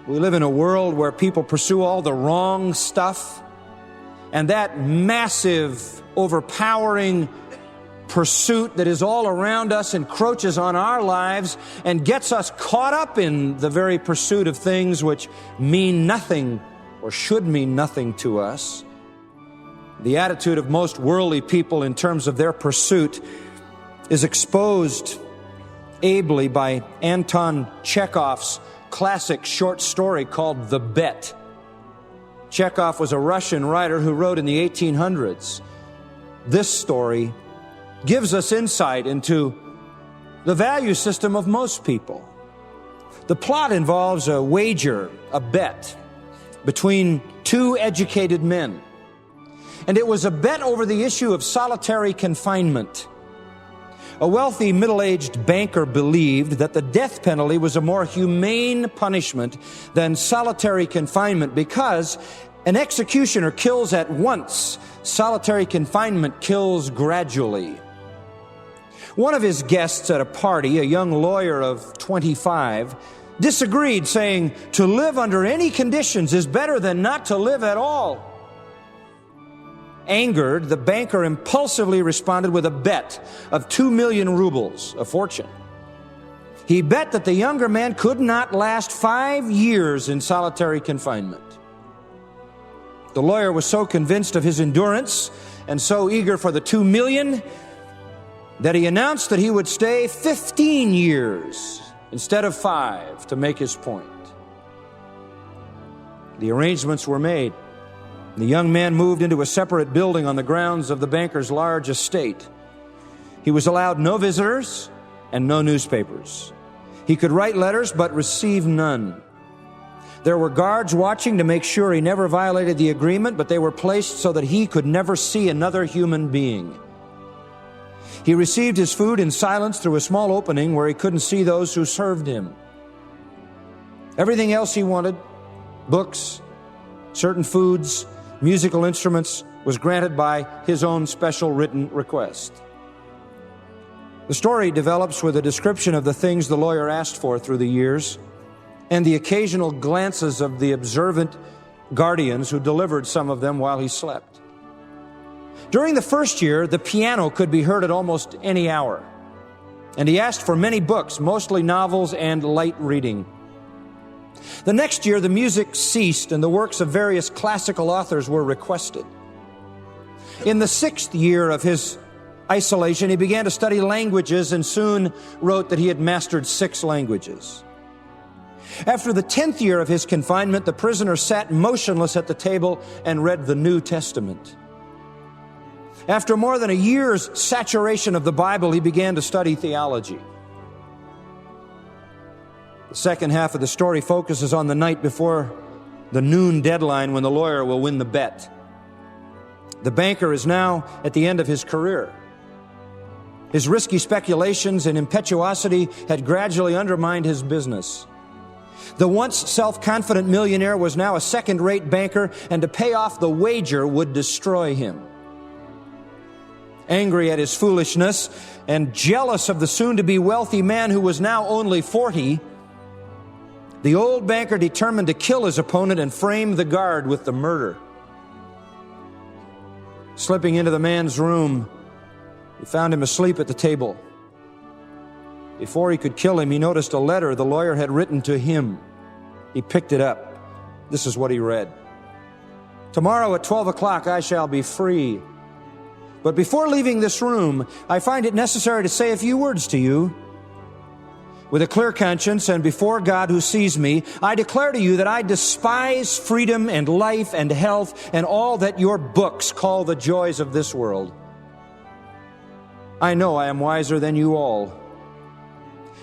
We live in a world where people pursue all the wrong stuff, and that massive, overpowering pursuit that is all around us encroaches on our lives and gets us caught up in the very pursuit of things which mean nothing or should mean nothing to us. The attitude of most worldly people in terms of their pursuit is exposed ably by Anton Chekhov's classic short story called The Bet. Chekhov was a Russian writer who wrote in the 1800s. This story gives us insight into the value system of most people. The plot involves a wager, a bet, between two educated men. And it was a bet over the issue of solitary confinement. A wealthy, middle-aged banker believed that the death penalty was a more humane punishment than solitary confinement because an executioner kills at once. Solitary confinement kills gradually. One of his guests at a party, a young lawyer of 25, disagreed, saying, "To live under any conditions is better than not to live at all." Angered, the banker impulsively responded with a bet of 2 million rubles, a fortune. He bet that the younger man could not last 5 years in solitary confinement. The lawyer was so convinced of his endurance and so eager for the 2 million that he announced that he would stay 15 years instead of 5 to make his point. The arrangements were made. The young man moved into a separate building on the grounds of the banker's large estate. He was allowed no visitors and no newspapers. He could write letters but receive none. There were guards watching to make sure he never violated the agreement, but they were placed so that he could never see another human being. He received his food in silence through a small opening where he couldn't see those who served him. Everything else he wanted, books, certain foods, musical instruments, was granted by his own special written request. The story develops with a description of the things the lawyer asked for through the years and the occasional glances of the observant guardians who delivered some of them while he slept. During the first year, the piano could be heard at almost any hour, and he asked for many books, mostly novels and light reading. The next year, the music ceased and the works of various classical authors were requested. In the 6th year of his isolation, he began to study languages and soon wrote that he had mastered 6 languages. After the 10th year of his confinement, the prisoner sat motionless at the table and read the New Testament. After more than a year's saturation of the Bible, he began to study theology. The second half of the story focuses on the night before the noon deadline when the lawyer will win the bet. The banker is now at the end of his career. His risky speculations and impetuosity had gradually undermined his business. The once self-confident millionaire was now a second-rate banker, and to pay off the wager would destroy him. Angry at his foolishness and jealous of the soon-to-be wealthy man who was now only 40, the old banker determined to kill his opponent and frame the guard with the murder. Slipping into the man's room, he found him asleep at the table. Before he could kill him, he noticed a letter the lawyer had written to him. He picked it up. This is what he read. "Tomorrow at 12 o'clock I shall be free. But before leaving this room, I find it necessary to say a few words to you. With a clear conscience and before God who sees me, I declare to you that I despise freedom and life and health and all that your books call the joys of this world. I know I am wiser than you all.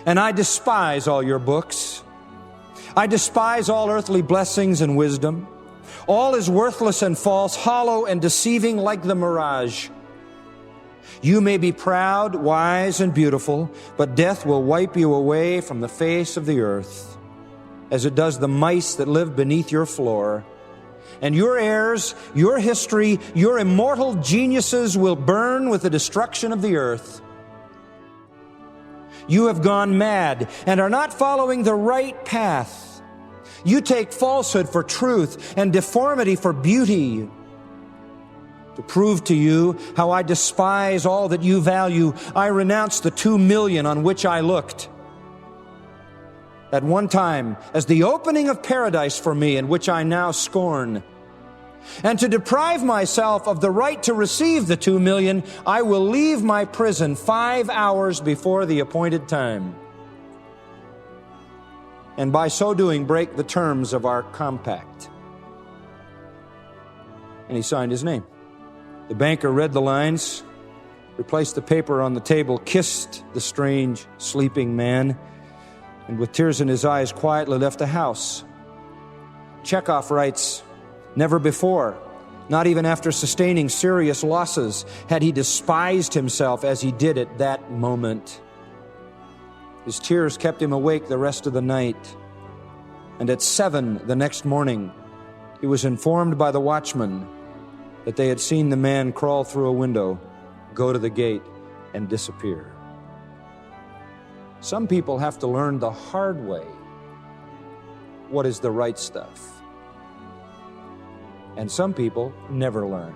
And I despise all your books. I despise all earthly blessings and wisdom. All is worthless and false, hollow and deceiving like the mirage. You may be proud, wise, and beautiful, but death will wipe you away from the face of the earth, as it does the mice that live beneath your floor. And your heirs, your history, your immortal geniuses will burn with the destruction of the earth. You have gone mad and are not following the right path. You take falsehood for truth and deformity for beauty. To prove to you how I despise all that you value, I renounce the 2 million on which I looked at one time as the opening of paradise for me, and which I now scorn. And to deprive myself of the right to receive the 2 million, I will leave my prison 5 hours before the appointed time, and by so doing break the terms of our compact. And he signed his name. The banker read the lines, replaced the paper on the table, kissed the strange, sleeping man, and with tears in his eyes quietly left the house. Chekhov writes, never before, not even after sustaining serious losses, had he despised himself as he did at that moment. His tears kept him awake the rest of the night, and at 7 the next morning, he was informed by the watchman that they had seen the man crawl through a window, go to the gate, and disappear. Some people have to learn the hard way what is the right stuff. And some people never learn.